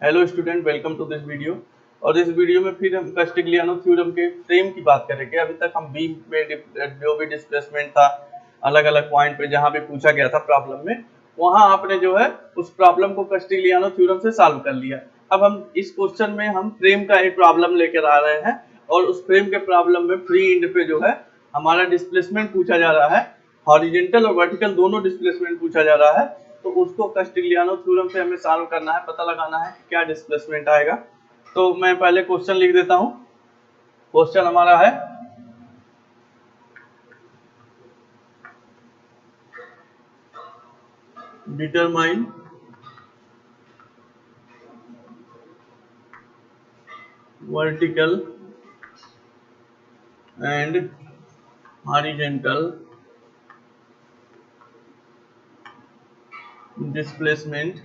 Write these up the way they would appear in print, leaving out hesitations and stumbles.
Hello student, welcome to this video. और इस video में फिर हम कस्टिग्लियानो थ्योरम के फ्रेम की बात करेंगे। अभी तक हम बीम में जो भी डिस्प्लेसमेंट था अलग अलग पॉइंट पे जहाँ भी पूछा गया था प्रॉब्लम में, वहाँ आपने जो है उस प्रॉब्लम को कस्टिग्लियानो थ्योरम से सॉल्व कर लिया। अब हम इस क्वेश्चन में हम फ्रेम का एक प्रॉब्लम लेकर आ रहे हैं और उस फ्रेम के प्रॉब्लम में फ्री इंड पे जो है हमारा डिस्प्लेसमेंट पूछा जा रहा है। हॉरिजॉन्टल और वर्टिकल दोनों डिस्प्लेसमेंट पूछा जा रहा है, तो उसको कस्टिग्लियानो थ्योरम से हमें सॉल्व करना है, पता लगाना है कि क्या डिस्प्लेसमेंट आएगा। तो मैं पहले क्वेश्चन लिख देता हूं। क्वेश्चन हमारा है determine vertical and horizontal displacement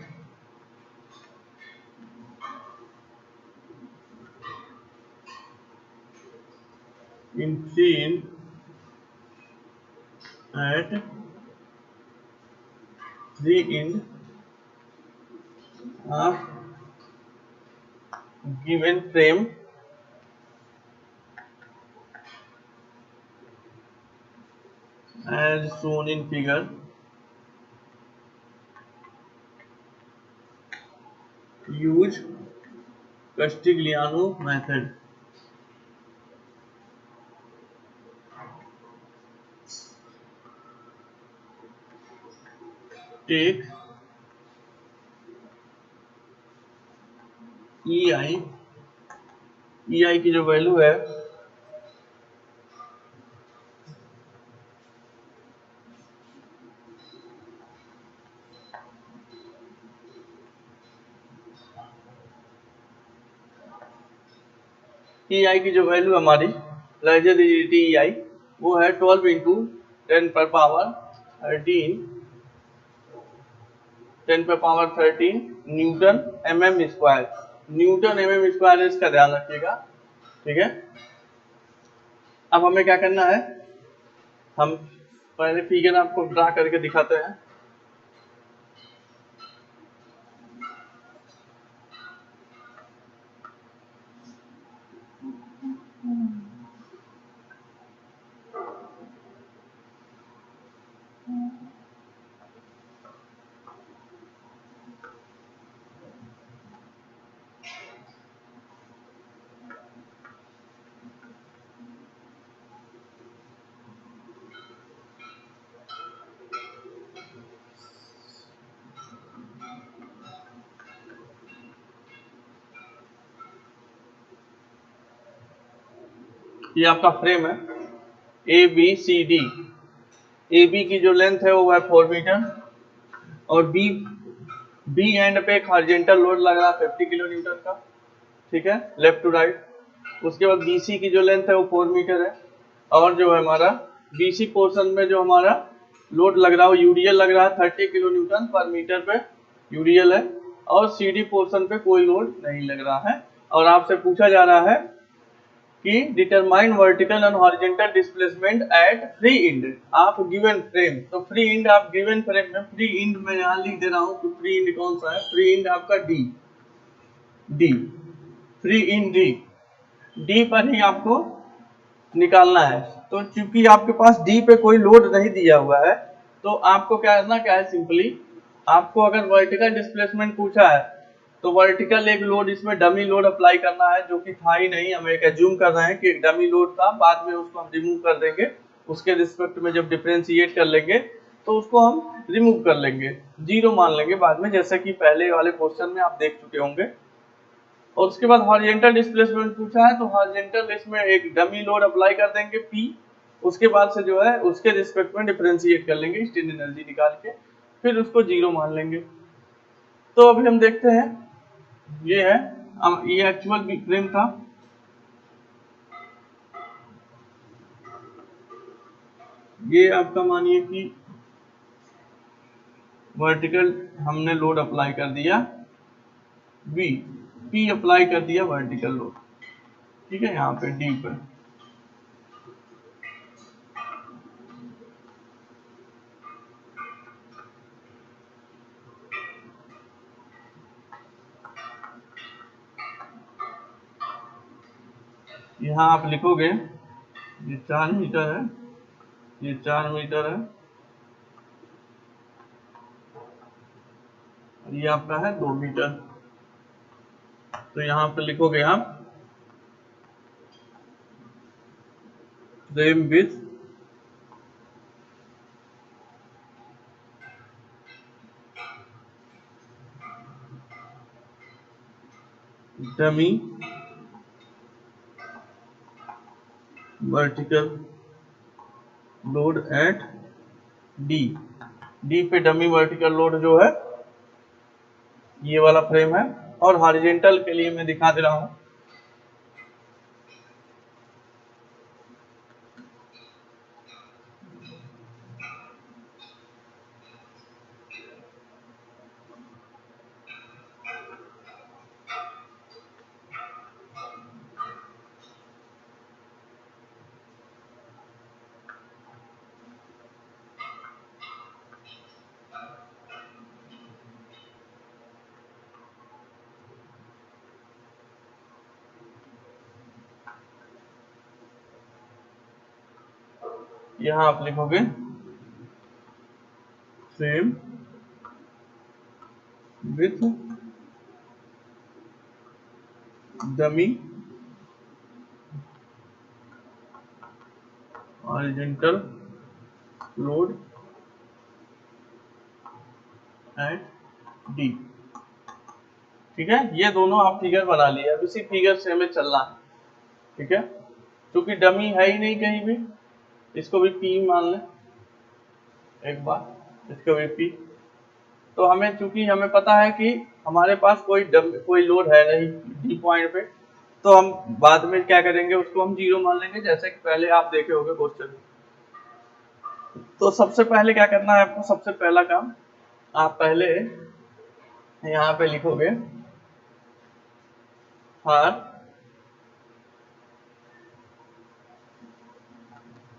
in scene at three in of given frame as shown in figure. Use Castigliano method. Take EI की जो वैल्यू है EI की जो वैल्यू हमारी रिजिडिटी EI वो है 12 इंटू 10 पर power 13 Newton mm²। Newton mm² इसका ध्यान रखिएगा, ठीक है। अब हमें क्या करना है, हम पहले फिगर आपको ड्रा करके दिखाते हैं। ये आपका फ्रेम है ABCD। AB की जो लेंथ है वो है 4 मीटर और बी एंड पे एक हॉरिजॉन्टल लोड लग रहा है 50 किलो न्यूटन का, ठीक है, लेफ्ट टू राइट। उसके बाद BC की जो लेंथ है वो 4 मीटर है और जो है हमारा BC पोर्शन में जो हमारा लोड लग रहा है वो यूडीएल लग रहा है 30 किलो न्यूटन पर मीटर पे यूडीएल है। और CD पोर्शन पे कोई लोड नहीं लग रहा है। और आपसे पूछा जा रहा है कि determine vertical and horizontal displacement at free end of given frame. तो free end of given frame में फ्री इंड में यहाँ लिख दे रहा हूँ कि फ्री इंड कौन सा है। फ्री इंड आपका डी फ्री इंड डी पर ही आपको निकालना है। तो चूंकि आपके पास डी पे कोई लोड नहीं दिया हुआ है तो आपको क्या करना क्या है, सिंपली आपको अगर वर्टिकल डिस्प्लेसमेंट पूछा है तो वर्टिकल एक लोड इसमें डमी लोड अप्लाई करना है, जो कि था ही नहीं। हम एक एज्यूम कर रहे हैं कि एक डमी लोड था, बाद में उसको हम रिमूव कर देंगे। उसके रिस्पेक्ट में जब डिफरेंशिएट कर लेंगे तो उसको हम रिमूव कर लेंगे, जीरो मान लेंगे बाद में, जैसे कि पहले वाले क्वेश्चन में आप देख चुके होंगे। और उसके बाद हॉरिजॉन्टल डिस्प्लेसमेंट पूछा है तो हॉरिजॉन्टल इसमें एक डमी लोड अप्लाई कर देंगे P। उसके बाद से जो है उसके रिस्पेक्ट में डिफरेंशिएट कर लेंगे स्ट्रेन एनर्जी निकाल के, फिर उसको जीरो मान लेंगे। तो अभी हम देखते हैं, ये है ये एक्चुअल फ्रेम था। ये आपका मानिए कि वर्टिकल हमने लोड अप्लाई कर दिया P अप्लाई कर दिया वर्टिकल लोड, ठीक है, यहाँ पे D पर। यहाँ आप लिखोगे ये 4 मीटर है, ये 4 मीटर है, और ये आपका है 2 मीटर। तो यहाँ पे लिखोगे आप frame with dummy vertical load at D. D पे डमी वर्टिकल लोड जो है ये वाला फ्रेम है, और हॉरिजॉन्टल के लिए मैं दिखा दे रहा हूं। यहाँ आप लिखोगे frame with dummy horizontal load at D. ठीक है, ये दोनों आप फिगर बना लिए। अब इसी फिगर से हमें चलना है। ठीक है, क्योंकि डमी है ही नहीं कहीं भी, इसको भी पी मान लें एक बार, इसको भी पी। तो हमें, चूंकि हमें पता है कि हमारे पास कोई लोड है नहीं डी पॉइंट पे, तो हम बाद में क्या करेंगे, उसको हम 0 मान लेंगे, जैसे कि पहले आप देखे होंगे क्वेश्चन। तो सबसे पहले क्या करना है आपको, सबसे पहला काम आप पहले यहाँ पे लिखोगे for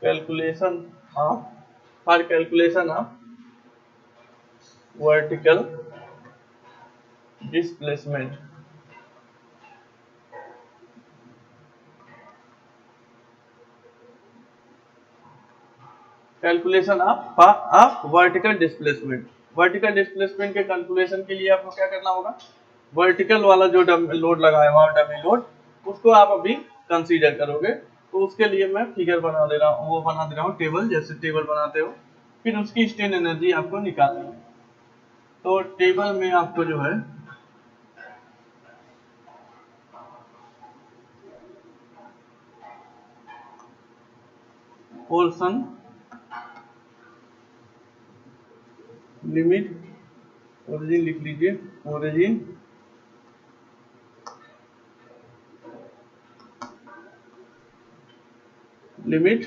calculation of vertical displacement. Calculation of vertical displacement. Vertical displacement के कैलकुलेशन के लिए आपको क्या करना होगा, वर्टिकल वाला जो लोड लगाया हुआ डमी लोड, उसको आप अभी कंसीडर करोगे। तो उसके लिए मैं फिगर बना दे रहा हूँ, वो बना दे रहा हूँ टेबल, जैसे टेबल बनाते हो, फिर उसकी स्ट्रेन एनर्जी आपको निकालनी है। तो टेबल में आपको जो है पोर्शन लिमिट, ओरिजिन लिख लीजिए, ओरिजिन लिमिट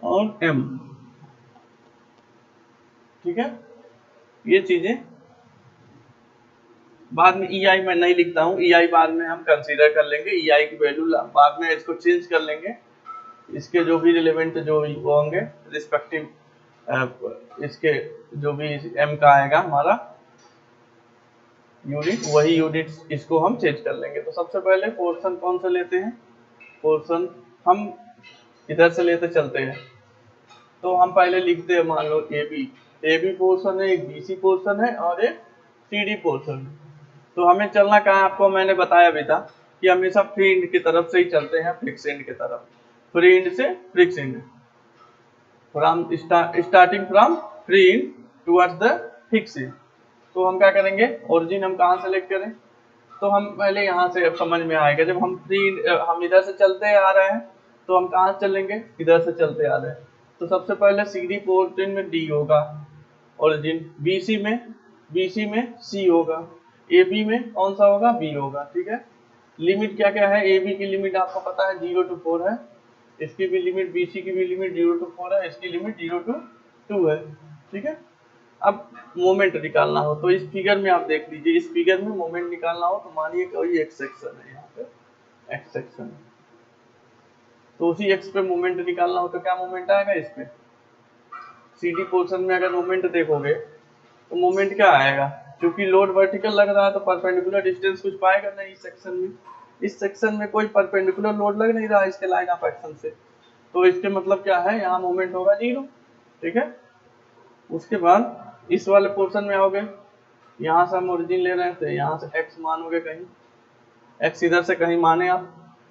और एम। ठीक है, ये चीजें बाद में ई आई मैं नहीं लिखता हूँ, ई आई बाद में हम कंसीडर कर लेंगे, ई आई की वैल्यू बाद में इसको चेंज कर लेंगे, इसके जो भी रिलेवेंट जो वो होंगे रिस्पेक्टिव, इसके जो भी एम का आएगा हमारा यूनिट, वही यूनिट इसको हम चेंज कर लेंगे। तो सबसे पहले पोर्शन कौन सा लेते हैं, पोर्शन हम इधर से लेते चलते हैं। तो हम पहले लिखते हैं, मान लो ए बी पोर्शन है, एक बी सी पोर्शन है और एक सी डी पोर्शन है। तो हमें चलना कहाँ है, आपको मैंने बताया भी था कि हमेशा फ्री एंड की तरफ से ही चलते हैं, फिक्स एंड की तरफ, फ्री एंड से fix and, from starting from free and towards the fix and. तो हम क्या करेंगे, ओरिजिन हम कहाँ सेलेक्ट करें, तो हम पहले यहाँ से अब समझ में आएगा, जब हम इधर से चलते आ रहे हैं, तो हम कहाँ चलेंगे, इधर से चलते आ रहे हैं। तो सबसे पहले सी डी पोर्शन में डी होगा ओरिजिन, बीसी में सी होगा, ए बी में कौन सा होगा, बी होगा। ठीक है, लिमिट क्या क्या है, ए बी की लिमिट आपको पता है 0 to 4 है, इसकी भी लिमिट, बीसी की भी लिमिट 0 to 4 है, इसकी लिमिट 0 to 2 है। ठीक है, अब मोमेंट निकालना हो तो इस फिगर में आप देख लीजिए, इस फिगर में मोमेंट निकालना हो तो मानिए कोई एक्स सेक्शन है, यहाँ पे एक्स सेक्शन है, तो उसी एक्स पे मोमेंट निकालना हो तो क्या मोमेंट आएगा, इस पे सी डी पोर्शन में अगर मोमेंट देखोगे तो मोमेंट क्या आएगा, क्योंकि लोड वर्टिकल लग रहा है तो परपेंडिकुलर डिस्टेंस कुछ पाएगा नहीं इस सेक्शन में कोई परपेंडिकुलर लोड लग नहीं रहा इसके लाइन ऑफ एक्शन से, तो इसके मतलब क्या है, यहाँ मोमेंट होगा 0। ठीक है, उसके बाद इस वाले पोर्शन में आओगे, यहाँ से हम ओरिजिन ले रहे थे, यहाँ से x मानोगे, कहीं x इधर से कहीं माने आप।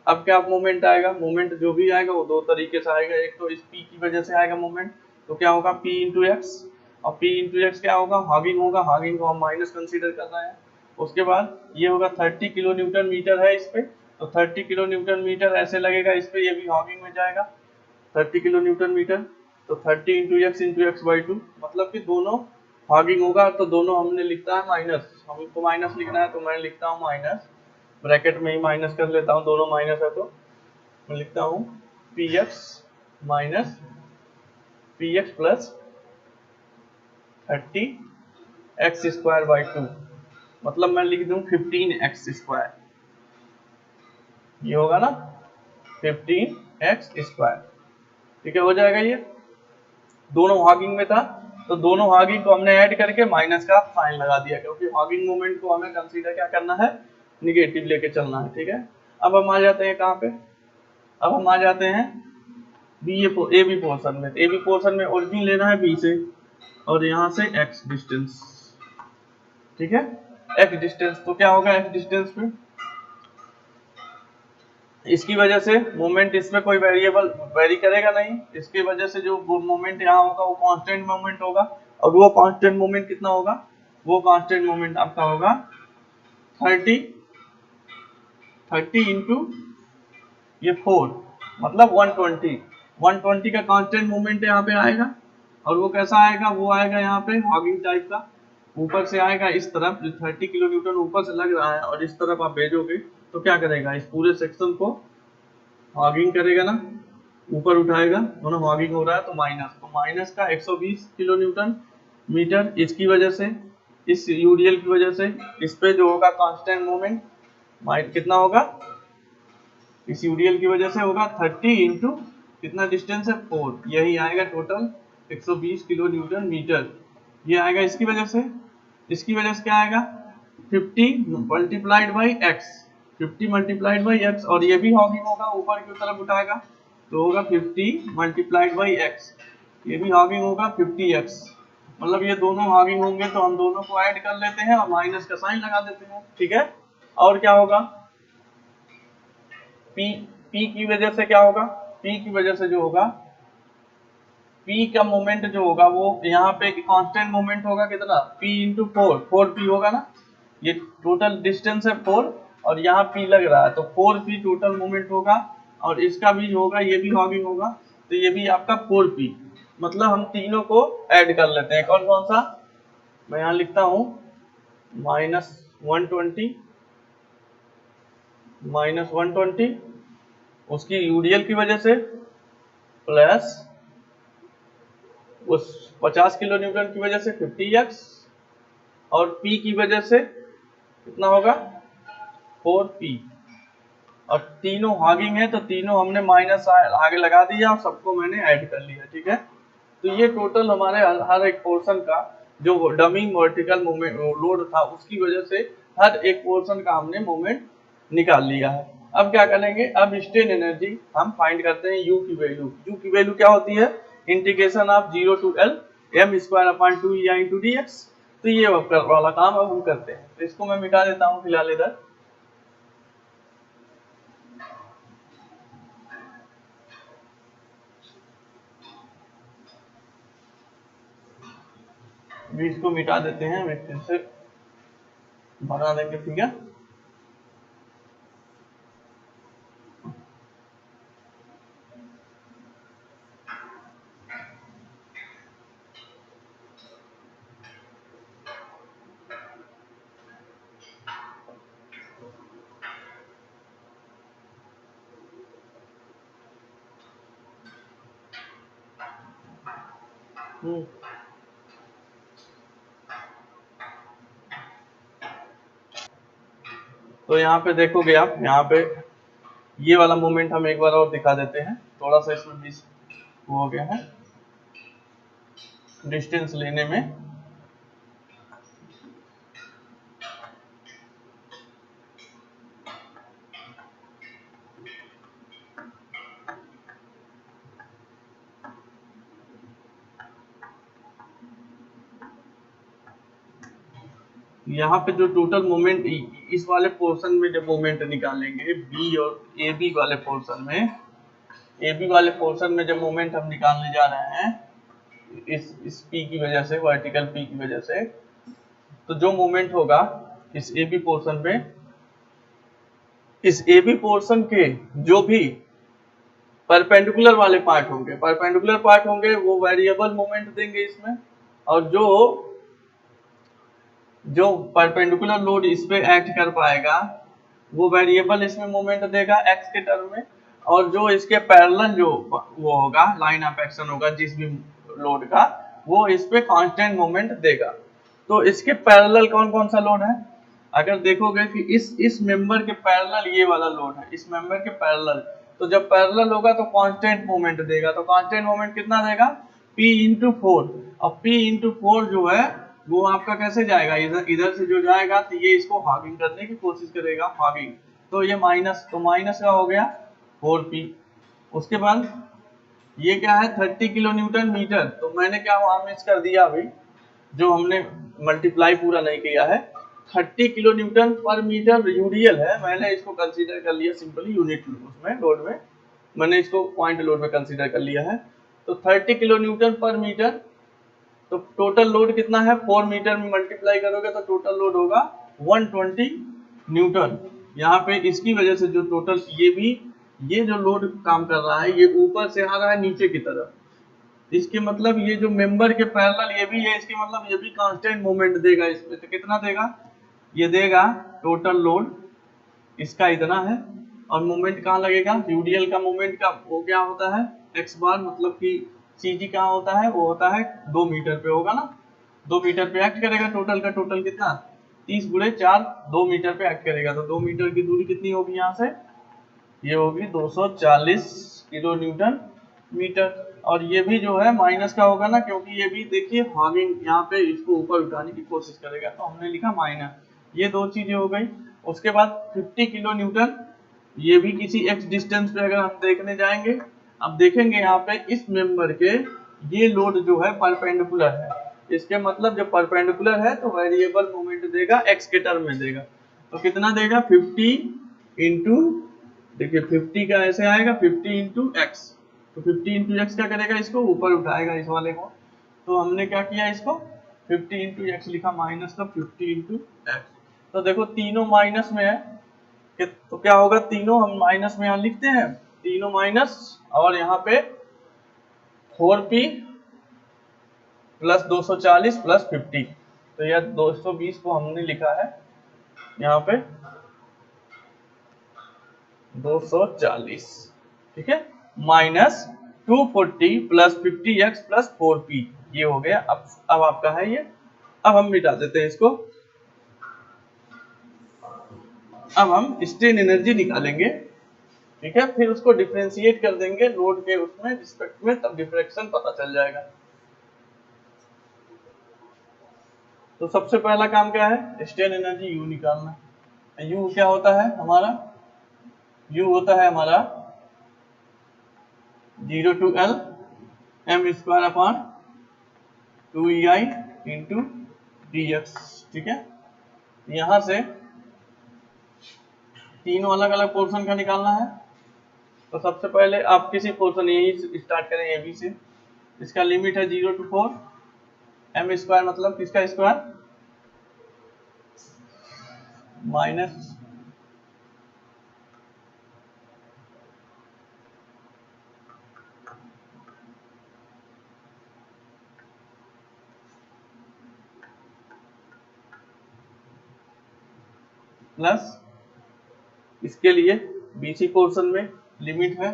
अब क्या मोमेंट आएगा, मोमेंट जो भी आएगा वो दो तरीके से आएगा, एक तो इस p की वजह से आएगा मोमेंट, तो क्या होगा p इंटू एक्स, और p इंटू एक्स क्या होगा, हॉगिंग होगा, हॉगिंग को हम माइनस कंसीडर कर रहे हैं। उसके बाद ये होगा 30 किलो न्यूटन मीटर है इस पे, तो 30 किलो न्यूटन मीटर ऐसे लगेगा इस पे, ये भी हॉगिंग में जाएगा 30 किलो न्यूटन मीटर, तो 30 इंटू एक्स बाई 2, मतलब कि दोनों हॉगिंग होगा, तो दोनों हमने लिखता है माइनस, हमको माइनस लिखना है तो मैं लिखता हूँ माइनस, ब्रैकेट में ही माइनस कर लेता हूँ, दोनों माइनस है तो मैं लिखता हूँ P x minus P x plus 30 x square by 2, मतलब मैं लिख दूँ 15 एक्स स्क्वायर, ये होगा ना 15 एक्स स्क्वायर। ठीक है, हो जाएगा, ये दोनों हॉगिंग में था तो दोनों हॉगिंग को हमने ऐड करके माइनस का साइन लगा दिया, क्योंकि हॉगिंग मोमेंट को हमें कंसीडर क्या करना है, निगेटिव लेके चलना है। ठीक है, अब हम आ जाते हैं कहाँ पे, अब हम आ जाते हैं ए बी पोर्शन में। ए बी पोर्शन में ओरिजिन लेना है बी से और यहाँ से एक्स डिस्टेंस। ठीक है, एक्स डिस्टेंस, तो क्या होगा एक्स डिस्टेंस पे, इसकी वजह से मोमेंट इसमें कोई वेरिएबल वेरी करेगा नहीं, इसकी वजह से जो मोमेंट यहाँ होगा वो कांस्टेंट मोमेंट होगा, और वो कांस्टेंट मोमेंट कितना होगा, वो कांस्टेंट मोमेंट आपका होगा 30 इंटू ये 4, मतलब 120 का कांस्टेंट मोमेंट यहाँ पे आएगा, और वो कैसा आएगा, वो आएगा यहाँ पे हॉगिंग टाइप का, ऊपर से आएगा इस तरफ, जो 30 किलो न्यूटन ऊपर से लग रहा है और इस तरफ आप भेजोगे तो क्या करेगा, इस पूरे सेक्शन को हॉगिंग करेगा ना, ऊपर उठाएगा, दोनों हॉगिंग हो रहा है तो माइनस, तो माइनस का 120 किलो न्यूटन मीटर, इसकी वजह से, इस यूडीएल की वजह से इस पे जो होगा कांस्टेंट मोमेंट कितना होगा, इस यूडीएल की वजह से होगा 30 इंटू कितना डिस्टेंस है 4, यही आएगा टोटल 120 किलो न्यूटन मीटर, ये आएगा इसकी वजह से। इसकी वजह से क्या आएगा 50 multiplied by x, 50 multiplied by x, और ये भी हॉगिंग होगा, ऊपर की तरफ उठाएगा तो होगा 50 मल्टीप्लाइड बाई एक्स, ये भी हॉगिंग होगा 50x, मतलब ये दोनों हॉगिंग होंगे तो हम दोनों को ऐड कर लेते हैं और माइनस का साइन लगा देते हैं। ठीक है, और क्या होगा, P P की वजह से क्या होगा, P की वजह से जो होगा, P का मोमेंट जो होगा वो यहाँ पे कांस्टेंट मोमेंट होगा कितना, P इंटू 4P होगा ना, ये टोटल डिस्टेंस है 4 और यहाँ P लग रहा है तो 4P टोटल मोमेंट होगा, और इसका भी होगा, ये भी हॉगिंग होगा, तो ये भी आपका 4P, मतलब हम तीनों को ऐड कर लेते हैं, कौन कौन सा, मैं यहाँ लिखता हूँ -120 उसकी यूडीएल की वजह से, प्लस उस 50 किलो न्यूटन की वजह से 50x, और P की वजह से कितना होगा 4P, और तीनों हॉगिंग है तो तीनों हमने माइनस आगे लगा दिया और सबको मैंने ऐड कर लिया। ठीक है, तो ये टोटल हमारे हर एक पोर्शन का जो डमिंग वर्टिकल मोमेंट लोड था उसकी वजह से हर एक पोर्शन का हमने मोमेंट निकाल लिया है। अब क्या करेंगे, अब स्ट्रेन एनर्जी हम फाइंड करते हैं, यू की वैल्यू क्या होती है, integration of 0 to L m square upon 2 या इंटू डी एक्स, तो ये वाला काम अब हम करते हैं, तो इसको मैं मिटा देता हूँ फिलहाल इधर। भी इसको मिटा देते हैं, फिर से बना देंगे। ठीक है, तो यहाँ पे देखोगे आप, यहाँ पे ये वाला मोमेंट हम एक बार और दिखा देते हैं, थोड़ा सा इसमें मिस हो गया है डिस्टेंस लेने में। यहाँ पे जो टोटल मोमेंट इस वाले पोर्शन में जब मोमेंट निकालेंगे बी और ए बी वाले पोर्शन में, ए बी वाले पोर्शन में जब मोमेंट हम निकालने जा रहे हैं इस पी की वजह से, वर्टिकल पी की वजह से, तो जो मोमेंट होगा इस ए बी पोर्शन पे, इस ए बी पोर्शन के जो भी परपेंडिकुलर वाले पार्ट होंगे, परपेंडिकुलर पार्ट होंगे वो वेरिएबल मोमेंट देंगे इसमें, और जो परपेंडिकुलर लोड इस पे एक्ट कर पाएगा वो वेरिएबल इसमें मोमेंट देगा एक्स के टर्म में, और जो इसके पैरेलल जो वो होगा, लाइन ऑफ एक्शन होगा जिस भी लोड का, वो इस पे कांस्टेंट मोमेंट देगा। तो इसके पैरेलल कौन कौन सा लोड है, अगर देखोगे कि इस मेंबर के पैरेलल ये वाला लोड है, इस मेंबर के पैरेलल, तो जब पैरेलल होगा तो कांस्टेंट मोमेंट देगा। तो कांस्टेंट मोमेंट कितना देगा, P इंटू 4। और P इंटू 4 जो है वो आपका कैसे जाएगा, इधर से जो जाएगा तो ये इसको हॉगिंग करने की कोशिश करेगा, हॉगिंग, तो ये माइनस, तो माइनस का हो गया 4P। उसके बाद ये क्या है 30 किलो न्यूटन मीटर, तो मैंने क्या वहां मिस कर दिया अभी, जो हमने मल्टीप्लाई पूरा नहीं किया है, 30 किलो न्यूटन पर मीटर यूडीएल है, मैंने इसको कंसीडर कर लिया सिंपली यूनिट उसमें लोड में, मैंने इसको पॉइंट लोड में कंसीडर कर लिया है। तो 30 किलो न्यूटन पर मीटर, तो टोटल लोड कितना है 4 मीटर में मल्टीप्लाई करोगे तो टोटल लोड होगा 120 न्यूटन। यहाँ पे इसकी वजह से जो टोटल ये जो लोड काम कर रहा है ये ऊपर से आ रहा है नीचे की तरफ, इसके मतलब ये जो मेंबर के पैरेलल ये भी है, इसके मतलब ये भी कांस्टेंट मोमेंट देगा इसमें। तो कितना देगा, ये देगा टोटल लोड इसका इतना है, और मोमेंट कहाँ लगेगा, यूडीएल का मोमेंट का वो क्या होता है एक्स बार, मतलब कि सीजी कहाँ होता है, वो होता है 2 मीटर पे होगा ना, 2 मीटर पे एक्ट करेगा, टोटल का टोटल कितना 30 गुणे 4, 2 मीटर पे एक्ट करेगा, तो 2 मीटर की दूरी कितनी होगी यहाँ से, ये होगी 240 किलो न्यूटन मीटर। और ये भी जो है माइनस का होगा ना, क्योंकि ये भी देखिए हॉगिंग यहाँ पे इसको ऊपर उठाने की कोशिश करेगा, तो हमने लिखा माइनस, ये दो चीजें हो गई। उसके बाद 50 किलो न्यूटन, ये भी किसी एक्स डिस्टेंस पे अगर हम देखने जाएंगे, अब देखेंगे यहाँ पे इस मेंबर के ये लोड जो है परपेंडिकुलर है, इसके मतलब जब परपेंडिकुलर है तो वेरिएबल मोमेंट देगा एक्स के टर्म में देगा, तो कितना देगा 50 इंटू, देखिए 50 का ऐसे आएगा 50 इंटू एक्स, तो 50 इंटू एक्स क्या करेगा, इसको ऊपर उठाएगा इस वाले को, तो हमने क्या किया इसको 50 इंटू एक्स लिखा, माइनस का 50 इंटू एक्स। तो देखो तीनों माइनस में है, तो क्या होगा, तीनों हम माइनस में यहाँ लिखते हैं, तीनों माइनस, और यहाँ पे 4P प्लस 240 प्लस 50, तो यह 220 को हमने लिखा है यहाँ पे 240, ठीक है, minus 240 plus 50x plus 4P, ये हो गया। अब आपका है ये, अब हम मिटा देते हैं इसको, अब हम स्ट्रेन एनर्जी निकालेंगे, ठीक है, फिर उसको डिफरेंशिएट कर देंगे लोड के उसमें रिस्पेक्ट में, तब डिफ्रैक्शन पता चल जाएगा। तो सबसे पहला काम क्या है, स्ट्रेन एनर्जी यू निकालना। यू क्या होता है हमारा, यू होता है हमारा 0 to L m square upon 2EI into dx, ठीक है। यहां से तीनों अलग अलग पोर्शन का निकालना है, तो सबसे पहले आप किसी पोर्शन यही स्टार्ट करें ए बी से, इसका लिमिट है 0 टू 4, m स्क्वायर मतलब किसका स्क्वायर, माइनस प्लस, इसके लिए बीसी पोर्शन में लिमिट है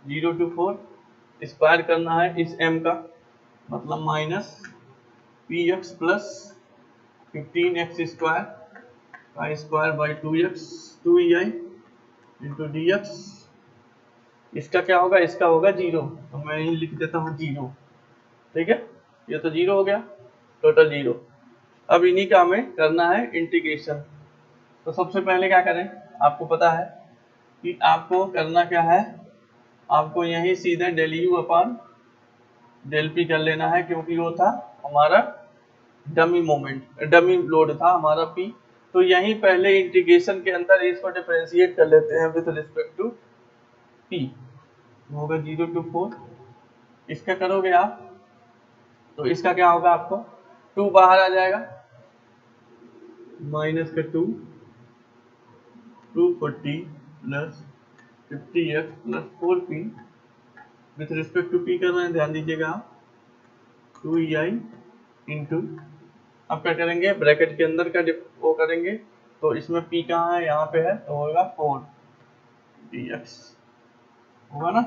0 टू 4, स्क्वायर करना है इस m का, मतलब minus px plus 15x square का square by 2x 2EI into dx, इसका क्या होगा, इसका होगा 0, तो मैं यही लिख देता हूँ 0, ठीक है, ये तो 0 हो गया, टोटल 0। अब इन्हीं का हमें करना है इंटीग्रेशन। तो सबसे पहले क्या करें, आपको पता है कि आपको करना क्या है, आपको यही सीधे del U upon del P कर लेना है, क्योंकि वो था हमारा डमी मोमेंट, डमी लोड था हमारा P। तो यहीं पहले इंटीग्रेशन के अंदर इसको डिफरेंशिएट कर लेते हैं विद रिस्पेक्ट टू P। होगा 0 to 4, इसका करोगे आप तो इसका क्या होगा, आपको 2 बाहर आ जाएगा, माइनस का 2, 240 plus 50x plus 4p with respect to p कर रहे हैं, ध्यान दीजिएगा आप, 2ei इंटू, अब क्या करेंगे ब्रैकेट के अंदर का वो करेंगे, तो इसमें p कहाँ है, यहाँ पे है, तो होगा 4dx होगा ना।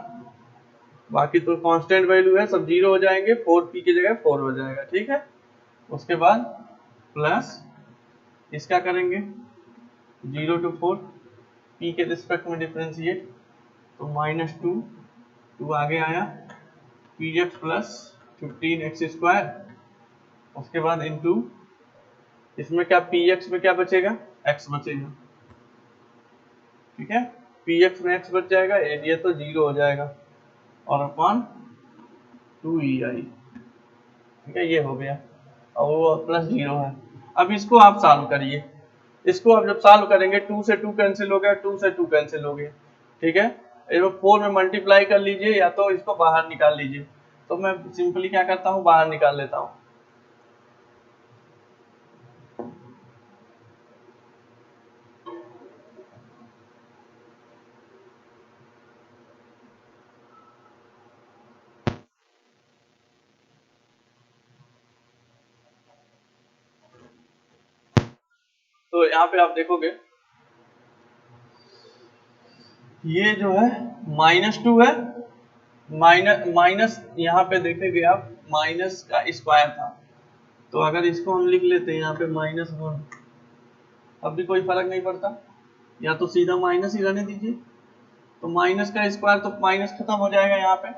बाकी तो कांस्टेंट वैल्यू है, सब जीरो हो जाएंगे, 4p की जगह 4 हो जाएगा, ठीक है। उसके बाद प्लस इसका करेंगे 0 to 4 p के रिस्पेक्ट में डिफरेंशिएट, तो माइनस 2 आगे आया, px प्लस 15x स्क्वायर, उसके बाद इंटू इसमें क्या px में क्या बचेगा, x बचेगा, ठीक है। px में x बच जाएगा, एरिया तो 0 हो जाएगा, और अपॉन 2ei, ठीक है, ये हो गया, और वो प्लस 0 है। अब इसको आप सॉल्व करिए, इसको आप जब सॉल्व करेंगे 2 से 2 कैंसिल हो गया, 2 से 2 कैंसिल हो गया, ठीक है। 4 में मल्टीप्लाई कर लीजिए या तो इसको बाहर निकाल लीजिए, तो मैं सिंपली क्या करता हूँ, बाहर निकाल लेता हूँ। तो यहाँ पे आप देखोगे ये जो है -2 है, माइनस यहाँ पे देखेंगे आप माइनस का स्क्वायर था, तो अगर इसको हम लिख लेते हैं यहाँ पे -1, अब भी कोई फर्क नहीं पड़ता, या तो सीधा माइनस ही रहने दीजिए, तो माइनस का स्क्वायर तो माइनस खत्म हो जाएगा यहाँ पे,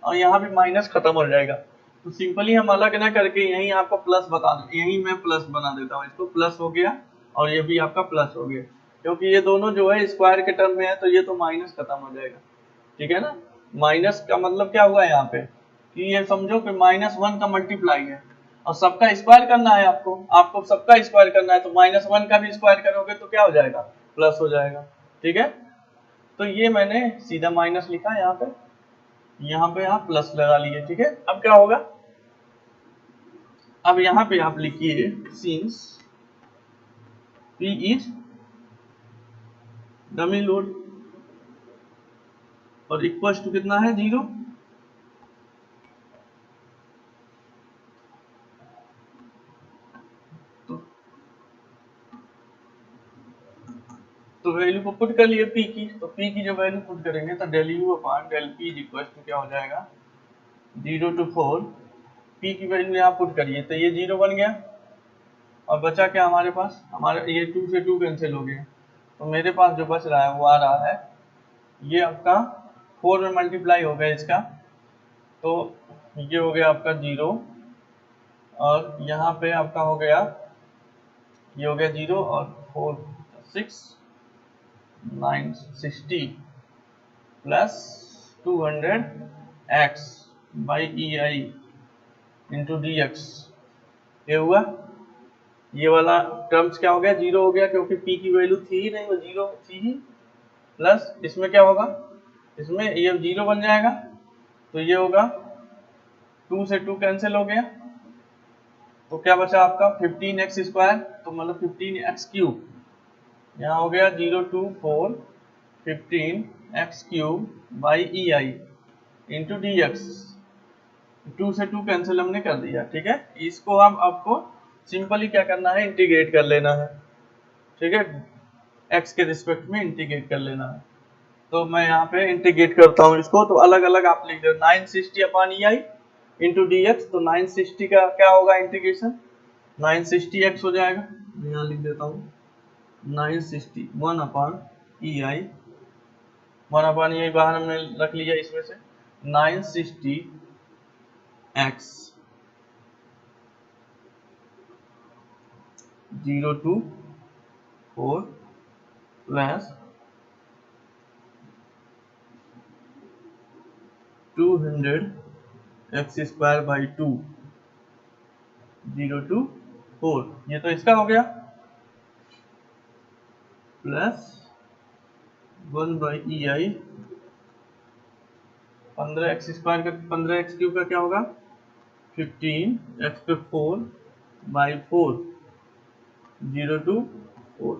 और यहाँ भी माइनस खत्म हो जाएगा, तो सिंपली हम अलग ना करके यहीं आपको प्लस बता दें, यहीं मैं प्लस बना देता हूँ, इसको प्लस हो गया और ये भी आपका प्लस हो गया, क्योंकि ये दोनों जो है स्क्वायर के टर्म में है, तो ये तो माइनस खत्म हो जाएगा, ठीक है ना। माइनस का मतलब क्या हुआ यहाँ पे कि ये समझो कि -1 का मल्टीप्लाई है, और सबका स्क्वायर करना है, आपको सबका स्क्वायर करना है, तो -1 का भी स्क्वायर करोगे तो क्या हो जाएगा, प्लस हो जाएगा, ठीक है। तो ये मैंने सीधा माइनस लिखा यहाँ पे आप प्लस लगा लिए, ठीक है। अब क्या होगा, अब यहाँ पे आप लिखिए since P is dummy load और इक्वल टू कितना है, 0, तो वैल्यू को पुट कर लिए P की, तो P की जो वैल्यू पुट करेंगे तो del U upon del P is equal to क्या हो जाएगा, 0 to 4, P की वैल्यू यहाँ पुट करिए, तो ये 0 बन गया, और बचा क्या हमारे पास, हमारे ये 2 से 2 कैंसिल हो गया, तो मेरे पास जो बच रहा है वो आ रहा है, ये आपका 4 में मल्टीप्लाई हो गया इसका, तो ये हो गया आपका 0, और यहाँ पे आपका हो गया, ये हो गया 0 और 4 6 960 plus 200x by EI into DX, ये हुआ, ये वाला टर्म्स क्या हो गया, 0 हो गया, क्योंकि P की वैल्यू थी ही नहीं, वो 0 थी ही, प्लस इसमें क्या होगा, इसमें ये 0 बन जाएगा, तो ये होगा 2 से 2 कैंसिल हो गया, तो क्या बचा आपका 15x स्क्वायर, तो मतलब 15x क्यूब, यहाँ हो गया 0 to 4 15x cube by EI into DX, 2 से 2 कैंसिल हमने कर दिया, ठीक है। इसको हम आपको सिंपली क्या करना है, इंटीग्रेट कर लेना है, ठीक है, x के रिस्पेक्ट में इंटीग्रेट कर लेना है, तो मैं यहाँ पे इंटीग्रेट करता हूँ इसको, तो अलग अलग आप लिख दो 960 अपॉन EI इंटू DX, तो 960 का क्या होगा इंटीग्रेशन, 960x हो जाएगा, यहाँ लिख देता हूँ 960 1 अपॉन EI, 1 अपॉन EI बाहर हमने रख लिया, इसमें से 960x 0 to 4 plus 200 x square by 2 0 to 4, ये तो इसका हो गया, प्लस 1/ei 15x² का 15x³ का क्या होगा 15x/4 0 to 4।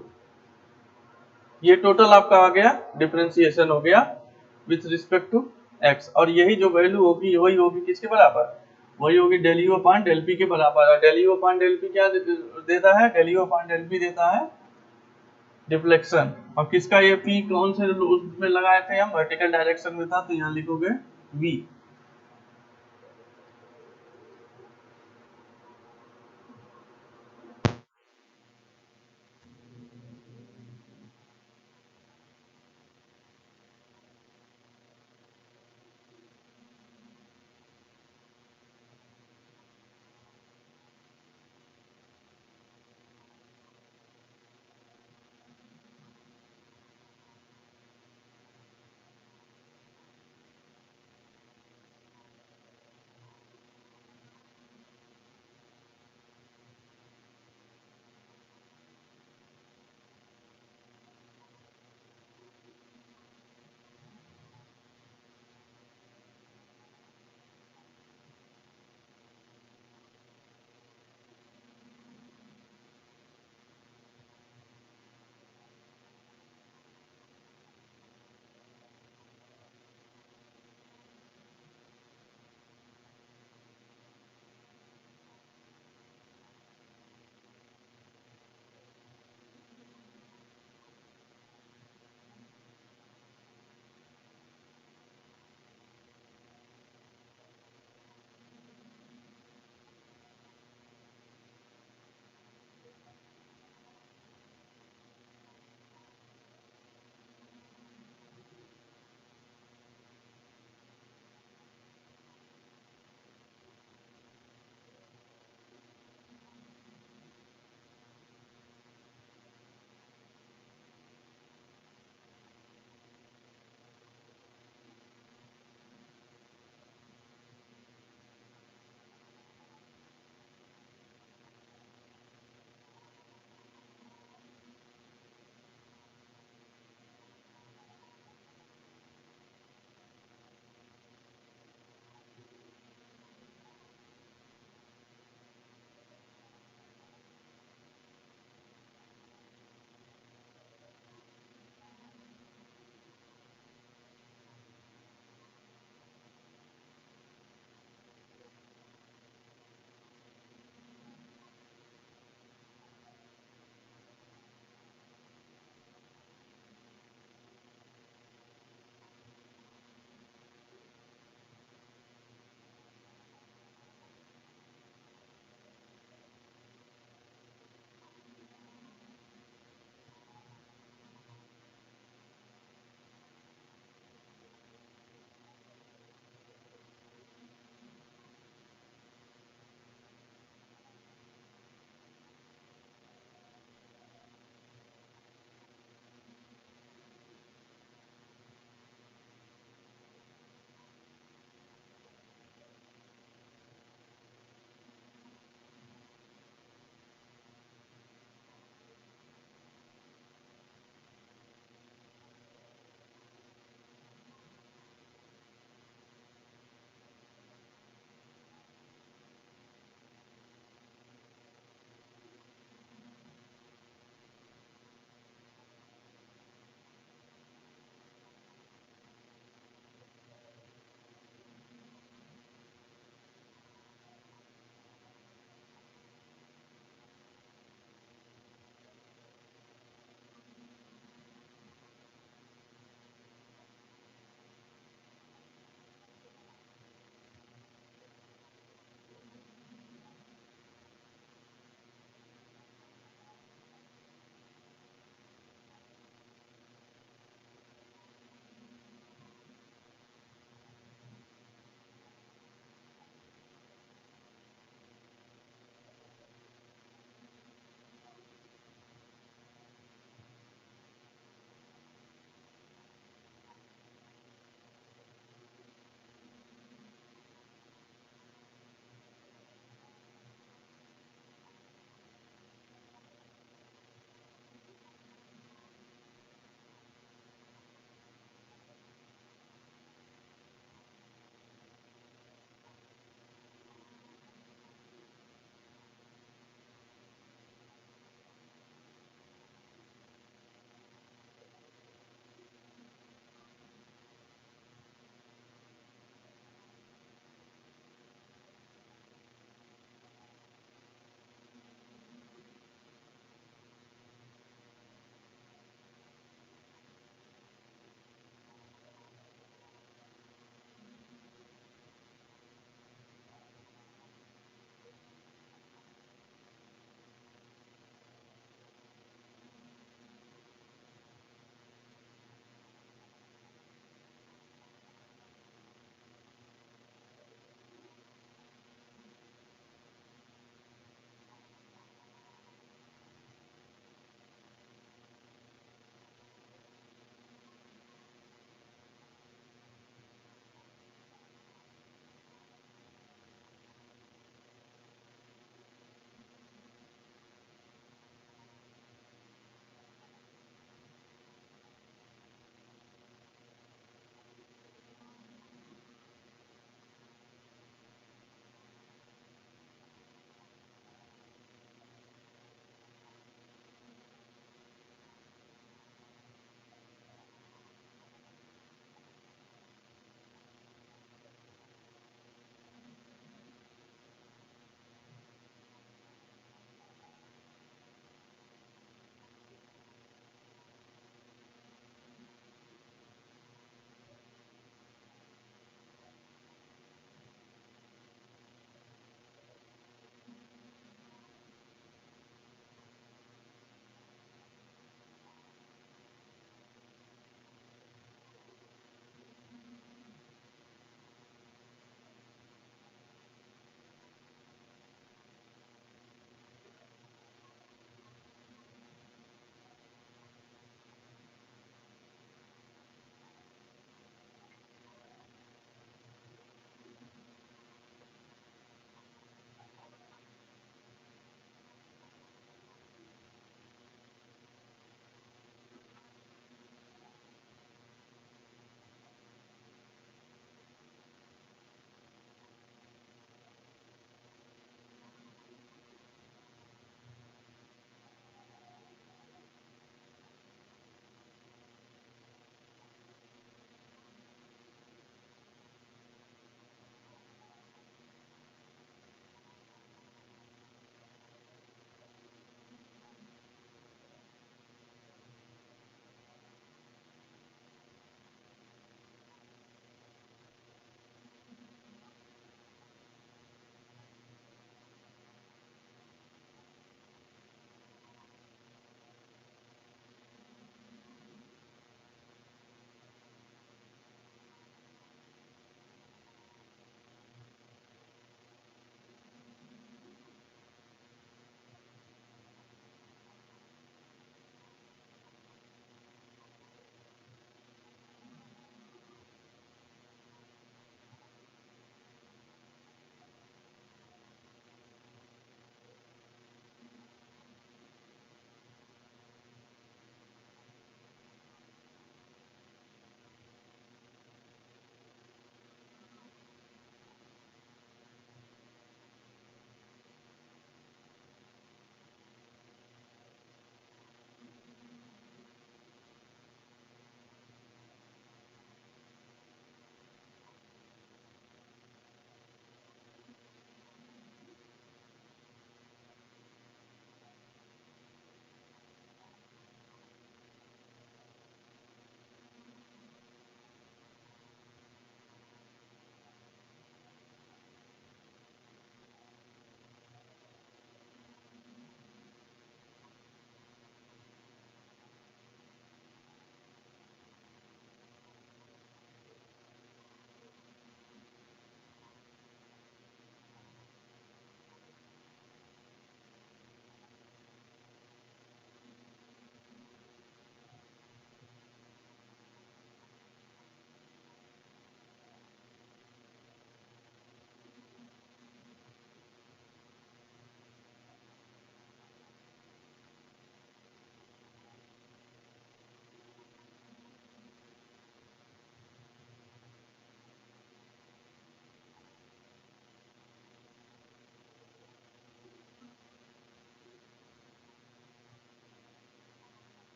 ये टोटल आपका आ गया, डिफरेंशिएशन हो गया विथ रिस्पेक्ट टू x, और यही जो वैल्यू होगी वही होगी किसके बराबर, वही होगी del U upon del P के बराबर। Del U upon del P क्या देता है, del U upon del P देता है डिफ्लेक्शन। और किसका ये p कौन से उसमें लगाए थे हम, वर्टिकल डायरेक्शन में था, तो यहाँ लिखोगे v।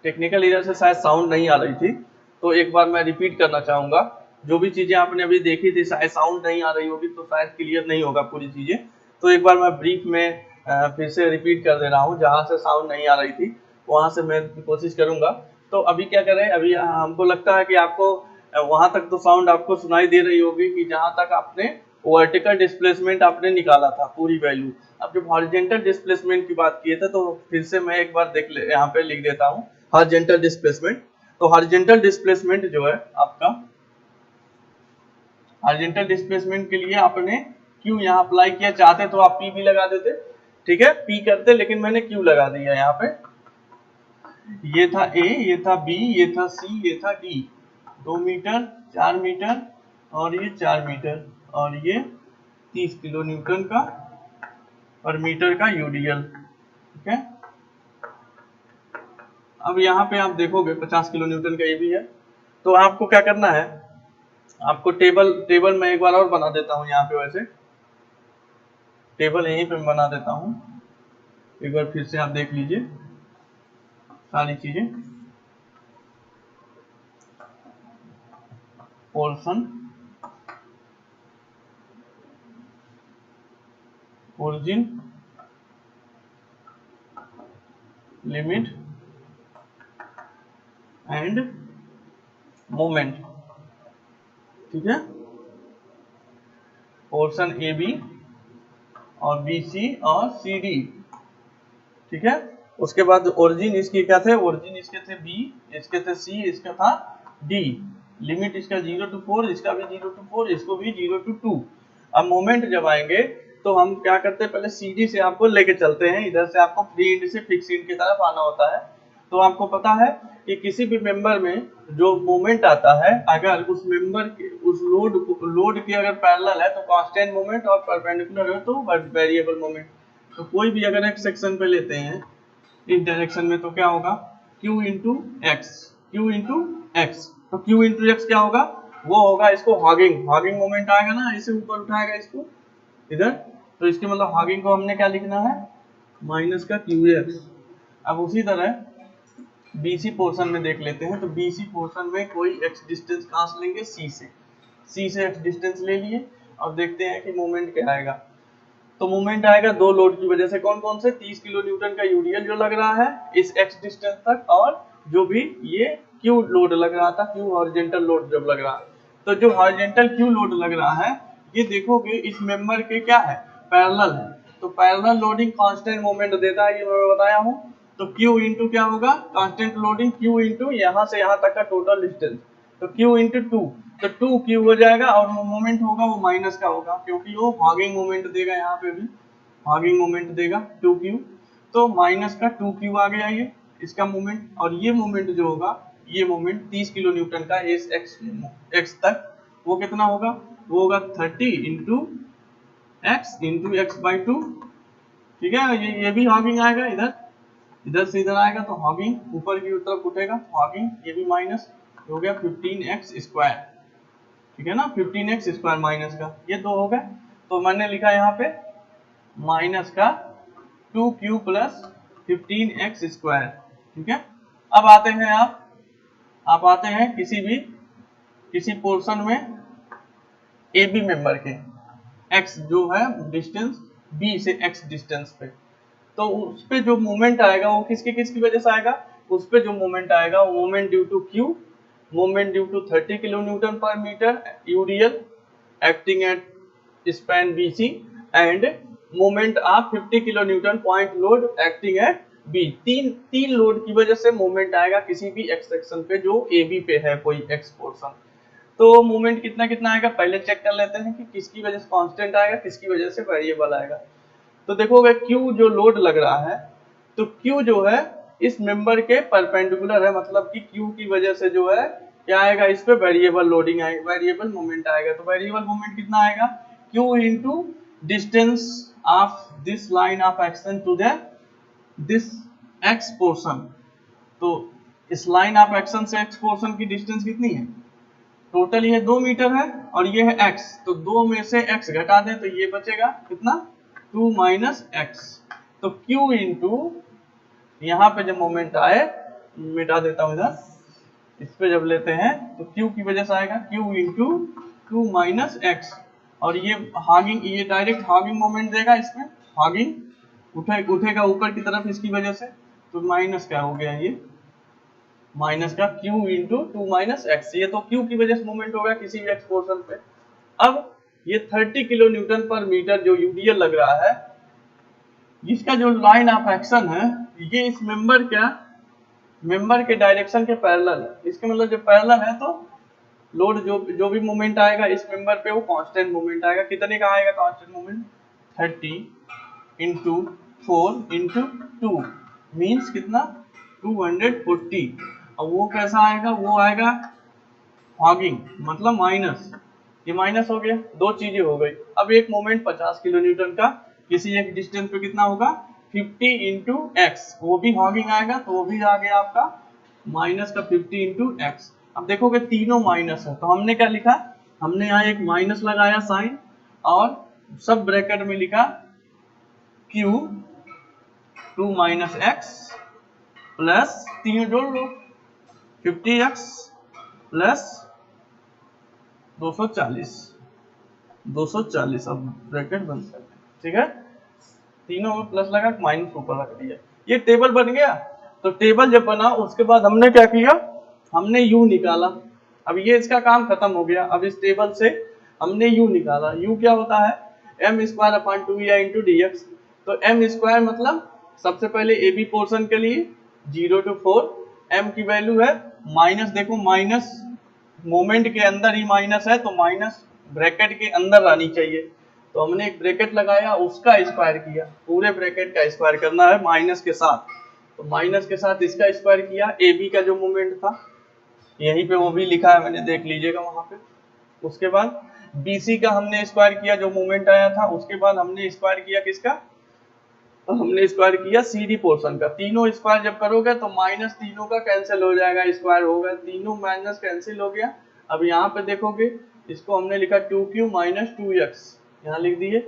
टेक्निकल इधर से शायद साउंड नहीं आ रही थी, तो एक बार मैं रिपीट करना चाहूँगा। जो भी चीज़ें आपने अभी देखी थी शायद साउंड नहीं आ रही होगी, तो शायद क्लियर नहीं होगा पूरी चीज़ें। तो एक बार मैं ब्रीफ में फिर से रिपीट कर दे रहा हूँ, जहाँ से साउंड नहीं आ रही थी वहाँ से मैं कोशिश करूँगा। तो अभी क्या करें, अभी हमको लगता है कि आपको वहाँ तक तो साउंड आपको सुनाई दे रही होगी कि जहाँ तक आपने वर्टिकल डिस्प्लेसमेंट आपने निकाला था पूरी वैल्यू। अब जब हॉरिजॉन्टल डिस्प्लेसमेंट की बात किए थे, तो फिर से मैं एक बार देख ले, यहाँ पे लिख देता हूँ हॉरिजॉन्टल डिस्प्लेसमेंट। तो हॉरिजॉन्टल डिस्प्लेसमेंट जो है आपका, हॉरिजॉन्टल डिस्प्लेसमेंट के लिए आपने क्यू यहाँ अप्लाई किया, चाहते तो आप पी भी लगा देते, ठीक है, पी करते, लेकिन मैंने क्यू लगा दिया यहाँ पे। ये था ए, ये था बी, ये था सी, ये था डी, 2 मीटर, 4 मीटर और ये 4 मीटर, और ये 30 किलो न्यूटन का पर मीटर का यूडीएल, ठीक है। अब यहाँ पे आप देखोगे 50 किलो न्यूटन का ये भी है। तो आपको क्या करना है, आपको टेबल मैं एक बार और बना देता हूँ यहाँ पे, वैसे टेबल यहीं पे मैं बना देता हूँ, एक बार फिर से आप देख लीजिए सारी चीजें। Portion, origin, limit end moment, ठीक है। पोर्शन ए बी और बी सी और सी डी, ठीक है। उसके बाद ओरिजिन इसके क्या थे, ओरिजिन इसके थे बी, इसके थे सी, इसका था डी, लिमिट इसका 0 to 4, इसका भी 0 to 4, इसको भी 0 to 2। अब मोमेंट जब आएंगे तो हम क्या करते हैं, पहले सी डी से आपको लेके चलते हैं, इधर से आपको फ्री एंड से फिक्स एंड की तरफ आना होता है। तो आपको पता है कि किसी भी मेंबर में जो मोमेंट आता है, अगर उस मेंबर के उस लोड के अगर पैरेलल है तो कांस्टेंट मोमेंट, और परपेंडिकुलर है तो वेरिएबल मोमेंट। तो कोई भी अगर एक सेक्शन पे लेते हैं इस डायरेक्शन में, तो क्या होगा, Q into x, Q into x. तो Q इंटू एक्स क्या होगा, वो होगा इसको हॉगिंग मोमेंट आएगा ना, इसे ऊपर उठाएगा इसको इधर, तो इसके मतलब हॉगिंग को हमने क्या लिखना है, माइनस का क्यू एक्स। अब उसी तरह BC पोर्शन में देख लेते हैं। तो BC पोर्शन में कोई x डिस्टेंस कहाँ से लेंगे, C से x डिस्टेंस ले लिए, अब देखते हैं कि मोमेंट क्या आएगा। तो मोमेंट आएगा दो लोड की वजह से, कौन कौन से, 30 किलो न्यूटन का यूडीएल जो लग रहा है इस x डिस्टेंस तक, और जो भी ये Q लोड लग रहा था, Q हॉरिजॉन्टल लोड जब लग रहा है। तो जो हॉरिजॉन्टल Q लोड लग रहा है, ये देखोगे इस मेंबर के क्या है, पैरेलल है। तो पैरेलल लोडिंग कांस्टेंट मोमेंट देता है, ये मैं बताया हूँ। तो Q इंटू क्या होगा, कांस्टेंट लोडिंग Q इंटू यहाँ से यहाँ तक का टोटल डिस्टेंस, तो Q इंटू 2, तो 2Q हो जाएगा, और मोमेंट होगा वो माइनस का होगा, क्योंकि वो हॉगिंग मोमेंट देगा, यहाँ पे भी हॉगिंग मोमेंट देगा 2Q। तो माइनस का 2Q आ गया ये इसका मोमेंट, और ये मोमेंट जो होगा, ये मोमेंट 30 किलो न्यूटन का इस एक्स तक, वो कितना होगा, वो होगा 30 इंटू एक्स बाई 2, ठीक है। ये भी हॉगिंग आएगा, इधर इधर से इधर आएगा, तो हॉगिंग ऊपर की तरफ उठेगा, हॉगिंग, ये भी माइनस हो गया 15x स्क्वायर, ठीक है ना, 15x स्क्वायर माइनस का, ये दो हो गए। तो मैंने लिखा यहाँ पे माइनस का 2Q प्लस 15x स्क्वायर, ठीक है। अब आते हैं आप आते हैं किसी पोर्शन में ए बी मेंबर के, x जो है डिस्टेंस b से x डिस्टेंस पे, तो उस पे जो मोमेंट आएगा वो किसकी वजह से आएगा, उस पे जो मोमेंट आएगा वो moment due to Q, moment due to 30 kilo newton पर metre UDL acting at span BC, and moment of 50 kilo newton point load acting at B। तीन लोड की वजह से मोमेंट आएगा किसी भी एक्स सेक्शन पे जो AB पे है कोई एक्स पोर्शन। तो मोमेंट कितना कितना आएगा, पहले चेक कर लेते हैं कि किसकी वजह से कांस्टेंट आएगा, किसकी वजह से वेरिएबल आएगा। तो देखोगे Q जो लोड लग रहा है, तो Q जो है इस मेंबर के परपेंडिकुलर है, मतलब कि Q की वजह से जो है क्या आएगा, इस पे वेरिएबल लोडिंग आएगा, वेरिएबल मोमेंट आएगा। तो वेरिएबल मोमेंट कितना आएगा, Q into distance of this line of action to this X portion. तो इस लाइन ऑफ एक्शन से एक्स पोर्शन की डिस्टेंस कितनी है, टोटल ये 2 मीटर है, और ये है x, तो 2 में से x घटा दें तो ये बचेगा कितना, 2 माइनस एक्स। तो Q इंटू यहाँ पे जब मोमेंट आए मिटा देता हूँ इधर, इस पे जब लेते हैं तो Q की वजह से आएगा Q into two minus x, और ये हॉगिंग, ये डायरेक्ट हॉगिंग मोमेंट देगा इसमें, हॉगिंग उठेगा ऊपर की तरफ इसकी वजह से, तो माइनस क्या हो गया ये, माइनस का Q into two minus x, ये तो Q की वजह से मोमेंट हो गया किसी भी एक्स पोर्शन पे। अब ये 30 किलो न्यूटन पर मीटर जो यूडीएल लग रहा है, इसका जो लाइन ऑफ एक्शन है ये इस मेंबर के डायरेक्शन के पैरेलल है। इसके मतलब जब पैरेलल है तो लोड जो भी मोमेंट आएगा इस मेंबर पे वो कांस्टेंट मोमेंट आएगा। कितने का आएगा constant moment, 30 into 4 into 2 means कितना, 240। और वो कैसा आएगा, वो आएगा हॉगिंग मतलब माइनस, ये माइनस हो गया, दो चीजें हो गई। अब एक मोमेंट 50 किलो न्यूटन का किसी एक डिस्टेंस पे कितना होगा, 50 इंटू एक्स, वो भी हॉगिंग आएगा तो वो भी आ गया आपका माइनस का 50 इंटू एक्स। अब देखोगे तीनों माइनस है तो हमने क्या लिखा, हमने यहाँ एक माइनस लगाया साइन और सब ब्रैकेट में लिखा Q to minus X plus तीनों जोड़ लो 50x प्लस 240 अब ब्रैकेट बंद कर दें, ठीक है, तीनों में प्लस लगा माइनस ऊपर रख दिया, ये टेबल बन गया। तो टेबल जब बना उसके बाद हमने क्या किया, हमने u निकाला। अब ये इसका काम खत्म हो गया। अब इस टेबल से हमने u निकाला, u क्या होता है, m square upon 2e into dx। तो m स्क्वायर मतलब सबसे पहले ab पोर्शन के लिए 0 to 4 m की वैल्यू है माइनस, देखो माइनस मोमेंट के अंदर ही माइनस है तो माइनस ब्रैकेट के अंदर आनी चाहिए, तो हमने एक ब्रैकेट लगाया उसका स्क्वायर किया, पूरे ब्रैकेट का स्क्वायर करना है माइनस के साथ, तो माइनस के साथ इसका स्क्वायर किया, ए बी का जो मोमेंट था यहीं पे वो भी लिखा है मैंने, देख लीजिएगा वहां पे। उसके बाद बी सी का हमने स्क्वायर किया जो मोमेंट आया था, उसके बाद हमने स्क्वायर किया किसका, तो हमने स्क्वायर किया सी डी पोर्शन का। तीनों स्क्वायर जब करोगे तो माइनस तीनों का कैंसिल हो जाएगा, स्क्वायर होगा, तीनों माइनस कैंसिल हो गया। अब यहाँ पे देखोगे इसको हमने लिखा 2q माइनस 2x, यहाँ लिख दिए,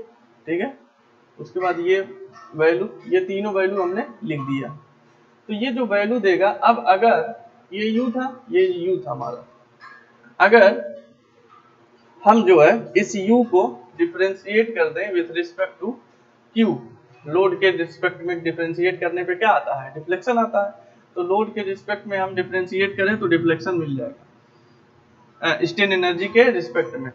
ठीक है। उसके बाद ये वैल्यू, ये तीनों वैल्यू हमने लिख दिया। तो ये जो वैल्यू देगा, अब अगर ये u था, ये u था हमारा, अगर हम जो है इस u को डिफरेंशिएट कर दें with respect to q, load के रिस्पेक्ट में डिफरेंशिएट करने पे क्या आता है, डिफ्लेक्शन आता है। तो लोड के रिस्पेक्ट में हम डिफरेंशिएट करें तो डिफ्लेक्शन मिल जाएगा स्ट्रेन एनर्जी के रिस्पेक्ट में।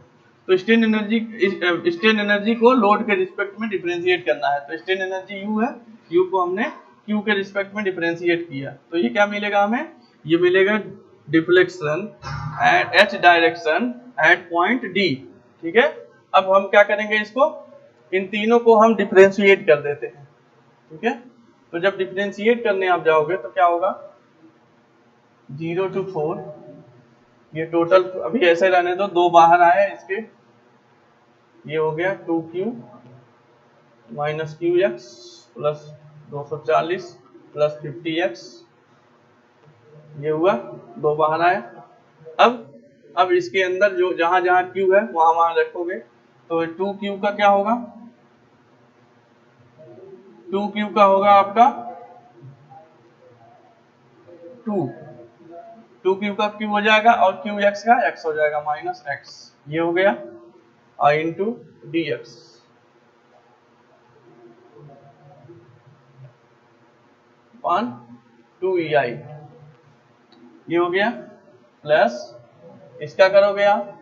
तो स्ट्रेन एनर्जी को लोड के रिस्पेक्ट में डिफरेंशिएट करना है, तो स्ट्रेन एनर्जी u है, u को हमने q के रिस्पेक्ट में डिफरेंशिएट किया, तो ये क्या मिलेगा हमें, ये मिलेगा deflection at h direction at point d, ठीक है। अब हम क्या करेंगे, इसको इन तीनों को हम डिफरेंशिएट कर देते हैं, ठीक है। तो जब डिफरेंशिएट करने आप जाओगे तो क्या होगा, 0 to 4, ये टोटल अभी ऐसे रहने दो, दो बाहर आए इसके, ये हो गया 2q minus Q x plus 240 plus 50x, ये हुआ, दो बाहर आए। अब इसके अंदर जो जहां जहां q है वहां वहां रखोगे, तो 2q का क्या होगा, 2q का होगा आपका 2q का q हो जाएगा और qx का x हो जाएगा माइनस x, ये हो गया i into D x. One 2ei, ये हो गया, प्लस इसका करोगे आप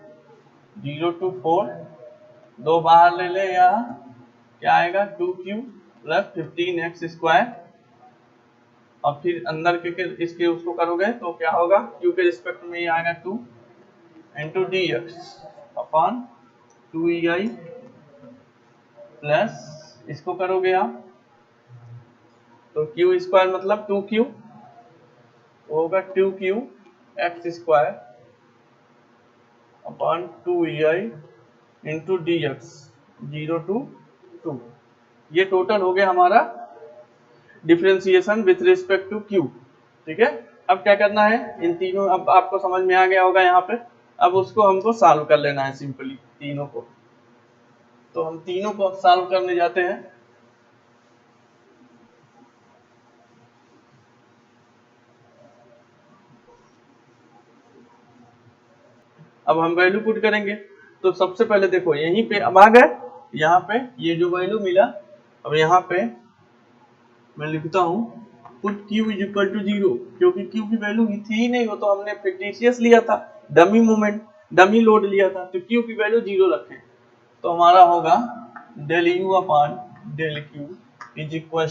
0 to 4, दो बाहर ले ले, यहाँ क्या आएगा 2q प्लस 15x स्क्वायर, और फिर अंदर के इसके उसको करोगे तो क्या होगा, q के रिस्पेक्ट में ये आएगा 2 into D x upon 2ei, plus इसको करोगे आप तो q स्क्वायर मतलब 2q होगा 2q X square upon 2ei into D X 0 to 2, ये टोटल हो गया हमारा differentiation with respect to q, ठीक है। अब क्या करना है, इन तीनों, अब आपको समझ में आ गया होगा यहाँ पे, अब उसको हमको सॉल्व कर लेना है सिंपली तीनों को। तो हम तीनों को सॉल्व करने जाते हैं। अब हम वैल्यू पुट करेंगे, तो सबसे पहले देखो यहीं पे अब आ गए, यहाँ पे ये जो वैल्यू मिला, अब यहाँ पे मैं लिखता हूँ put q is equal to 0, क्योंकि q की वैल्यू थी ही नहीं, वो तो हमने फिक्टिशियस लिया था, डमी मोमेंट, डमी लोड लिया था, तो q की वैल्यू 0 रखें, तो हमारा होगा del u upon del q is equal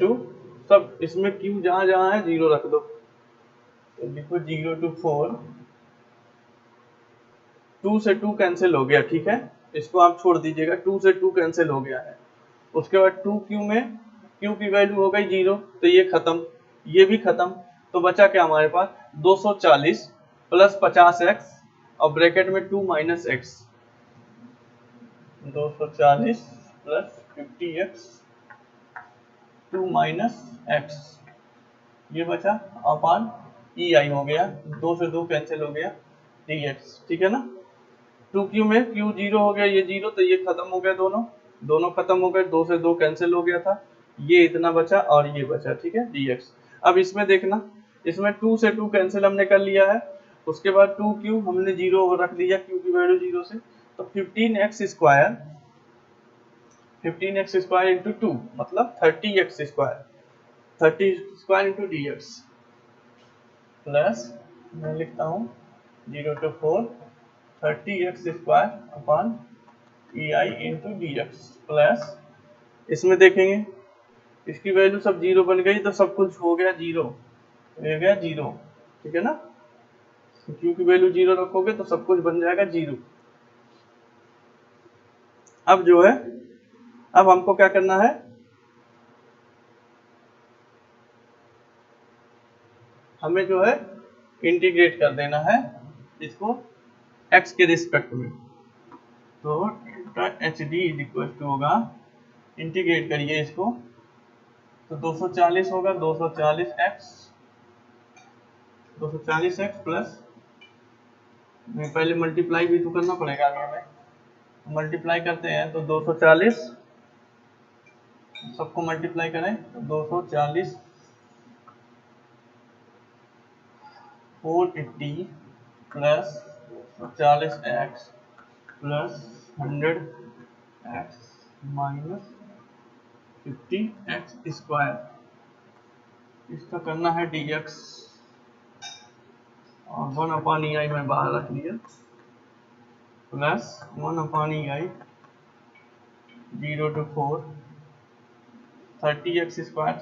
to सब इसमें q जहां जहां है 0 रख दो, तो लिखो 0 to 4, 2 से 2 कैंसिल हो गया, ठीक है, इसको आप छोड़ दीजिएगा, 2 से 2 कैंसिल हो गया है। उसके बाद 2q में q की वैल्यू हो गई 0, तो ये खत्म, ये भी खत्म, तो बचा क्या हमारे पास 240 प्लस 50x और ब्रैकेट में 2 minus x, 240 plus 50x 2 minus x, ये बचा अपॉन ई आई हो गया, 2 से 2 कैंसिल हो गया dx, ठीक है ना। 2q में q 0 हो गया, ये 0, तो ये खत्म हो गया, दोनों दोनों खत्म हो गए, 2 से 2 कैंसिल हो गया था, ये इतना बचा और ये बचा, ठीक है dx। अब इसमें देखना, इसमें 2 से 2 कैंसिल हमने कर लिया है, उसके बाद 2q हमने 0 रख दिया, q की वैल्यू 0 से, तो 15x square, 15x square into 2 मतलब 30x square, 30 square into dx plus मैं लिखता हूँ 0 to 4 30x square upon E I into D x plus, इसमें देखेंगे इसकी वैल्यू सब 0 बन गई, तो सब कुछ हो गया 0, हो गया 0, ठीक है ना, q की वैल्यू 0 रखोगे तो सब कुछ बन जाएगा 0। अब जो है, अब हमको क्या करना है, हमें जो है इंटीग्रेट कर देना है इसको x के रिस्पेक्ट में, तो H D is equal to होगा, इंटीग्रेट करिए इसको, तो 240 होगा 240x प्लस में पहले मल्टीप्लाई भी तो करना पड़ेगा, आगे हमें मल्टीप्लाई करते हैं, तो 240 सबको मल्टीप्लाई करें, तो 240 480 plus 40x plus 100x minus 50x square, इसका करना है dx, और 1 अपॉन ई आई मैं बाहर रख लिया, plus 1 upon E I 0 to 4 30x square,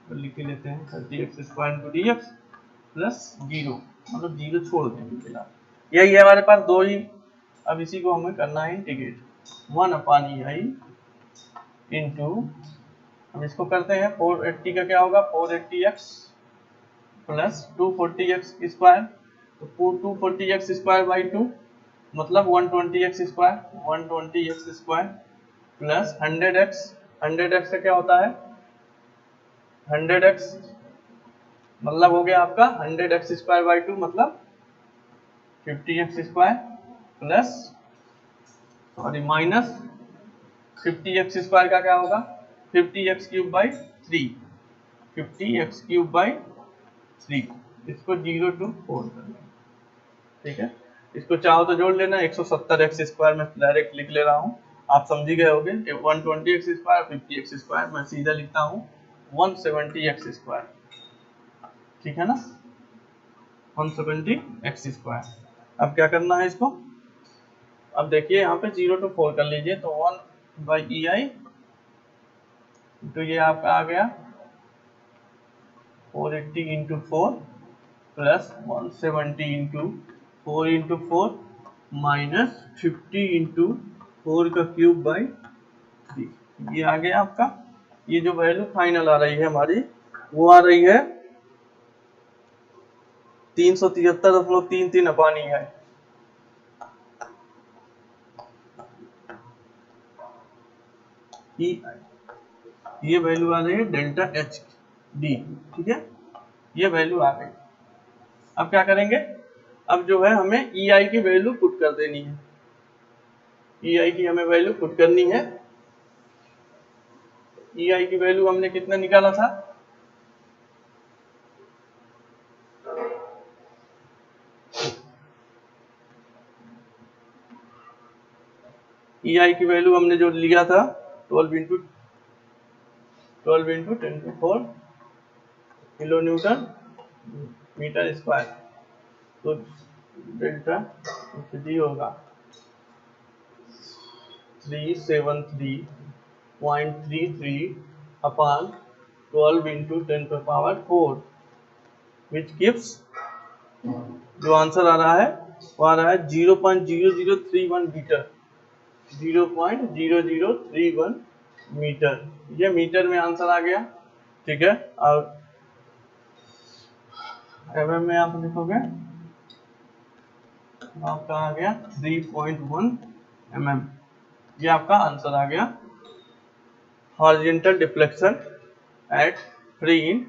तो लिख लेते हैं 30x square into D x plus 0, मतलब 0 छोड़ देंगे फिलहाल, यही है हमारे पास दो ही। अब इसी को हमें करना है इंटीग्रेट, 1 अपॉन ई आई इंटू, हम इसको करते हैं 480 का क्या होगा 480x प्लस 240x स्क्वायर, तो 240x स्क्वायर बाई 2 मतलब 120x square, 120x square plus 100x, 100x का क्या होता है 100x मतलब हो गया आपका 100x स्क्वायर बाई 2 मतलब 50x square plus sorry minus 50x square का क्या होगा 50x cube by 3, 50x cube by 3, इसको 0 to 4 करना, ठीक है, इसको चाहो तो जोड़ लेना, 170x स्क्वायर में डायरेक्ट लिख ले रहा हूँ, आप समझ गए होंगे, 120x स्क्वायर 50x स्क्वायर, मैं सीधा लिखता हूँ 170x स्क्वायर, ठीक है ना, 170x स्क्वायर। अब क्या करना है इसको, अब देखिए यहाँ पे 0 to 4 कर लीजिए, तो 1 बाई ई आई, तो ये आपका आ गया 480 into 4 plus 170 into 4 into 4 minus 50 into 4 का क्यूब बाई 3, ये आ गया आपका, ये जो वैल्यू फाइनल आ रही है हमारी वो आ रही है 373.33 अपॉन ई है, ये वैल्यू आ रही है डेल्टा एच डी, ठीक है, ये वैल्यू आ गई। अब क्या करेंगे, अब जो है हमें ई आई की वैल्यू पुट कर देनी है, ई आई की हमें वैल्यू पुट करनी है, ई आई की वैल्यू हमने कितना निकाला था ई आई की वैल्यू हमने जो लिया था 12 into 10⁴ kilo newton metre square. तो डेल्टा जी होगा 373.33 अपॉन 12 इंटू 10⁴ विच गिव्स, जो आंसर आ रहा है वो आ रहा है 0.0031 मीटर, 0.0031 मीटर। ये मीटर में आंसर आ गया, ठीक है। और mm में आप लिखोगे आपका आ गया 3.1 mm। ये आपका आंसर आ गया horizontal deflection at free in.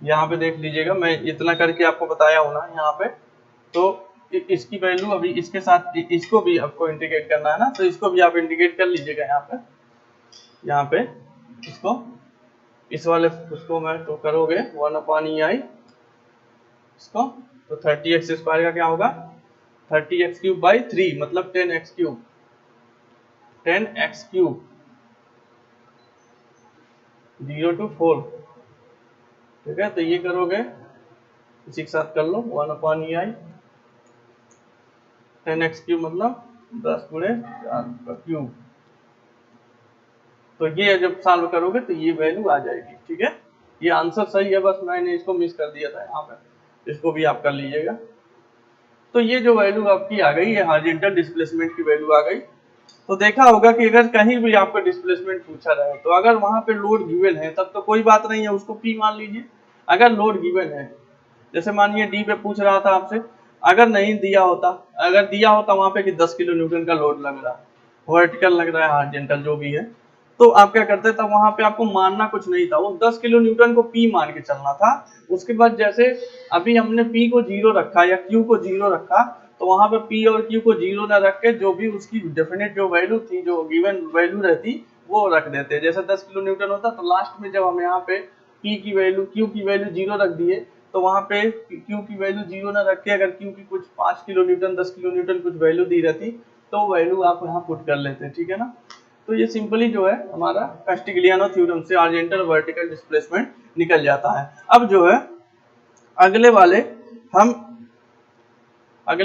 यहाँ पे देख लीजिएगा, मैं इतना करके आपको बताया हूँ ना यहाँ पे। तो इसकी वैल्यू अभी इसके साथ इसको भी आपको इंटीग्रेट करना है ना, तो इसको भी आप इंटीग्रेट कर लीजिएगा यहाँ पे इसको, इस वाले उसको मैं तो करोगे 1/EI इसको, तो 30x² का क्या होगा 30x³/3 मतलब 10x³, 10x³, 0 to 4, ठीक है। तो ये करोगे इसी के साथ कर लो 1/EI 10x³ मतलब 10 × 4 का क्यूब। तो ये जब सॉल्व करोगे तो ये वैल्यू आ जाएगी, ठीक है। ये आंसर सही है, बस मैंने इसको मिस कर दिया था यहाँ पे, इसको भी आप कर लीजिएगा। तो ये जो वैल्यू आपकी आ गई, ये हॉरिजॉन्टल डिस्प्लेसमेंट की वैल्यू आ गई। तो देखा होगा कि अगर कहीं भी आपको डिस्प्लेसमेंट पूछा रहे तो अगर वहां पे लोड गिवन है तब तो कोई बात नहीं है, उसको P मान लीजिए। अगर लोड गिवन है, जैसे मानिए डी पे पूछ रहा था आपसे, अगर नहीं दिया होता, अगर दिया होता वहां पे कि 10 किलो न्यूटन का लोड लग रहा है, वर्टिकल लग रहा है, हॉरिजॉन्टल जो भी है, तो आप क्या करते थे वहां पे आपको मानना कुछ नहीं था, वो 10 किलो न्यूटन को P मान के चलना था। उसके बाद जैसे अभी हमने P को 0 रखा या Q को 0 रखा, तो वहां पे P और Q को 0 ना रख के जो भी उसकी डेफिनेट जो वैल्यू थी, जो गिवन वैल्यू रहती, वो रख देते। जैसे 10 किलो न्यूटन होता तो लास्ट में जब हम यहाँ पे P की वैल्यू Q की वैल्यू 0 रख दिए, तो वहां पे Q की वैल्यू 0 ना रख के अगर Q की कुछ 5 किलो न्यूटन 10 किलो न्यूटन कुछ वैल्यू दी रहती, तो वैल्यू आप यहाँ पुट कर लेते, ठीक है ना। तो ये सिंपली जो है हमारा कास्टिग्लियानो थ्योरम से हॉरिजॉन्टल वर्टिकल डिस्प्लेसमेंट निकल जाता है। अब जो है अगले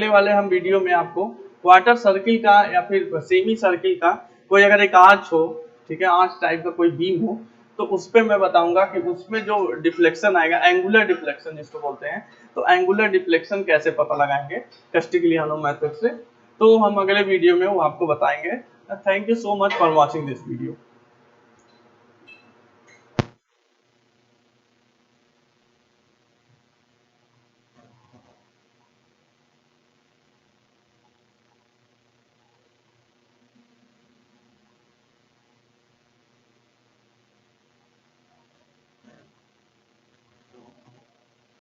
वाले हम वीडियो में आपको क्वार्टर सर्किल का या फिर सेमी सर्किल का कोई अगर एक आर्च हो, ठीक है, आर्च टाइप का कोई बीम हो, तो उस पे मैं बताऊंगा कि उसमें जो डिफ्लेक्शन आएगा, एंगुलर डिफ्लेक्शन जिसको बोलते हैं, तो एंगुलर डिफ्लेक्शन कैसे पता लगाएंगे कास्टिग्लियानो मेथड से, तो हम अगले वीडियो में वो आपको बताएंगे। Thank you so much for watching this video.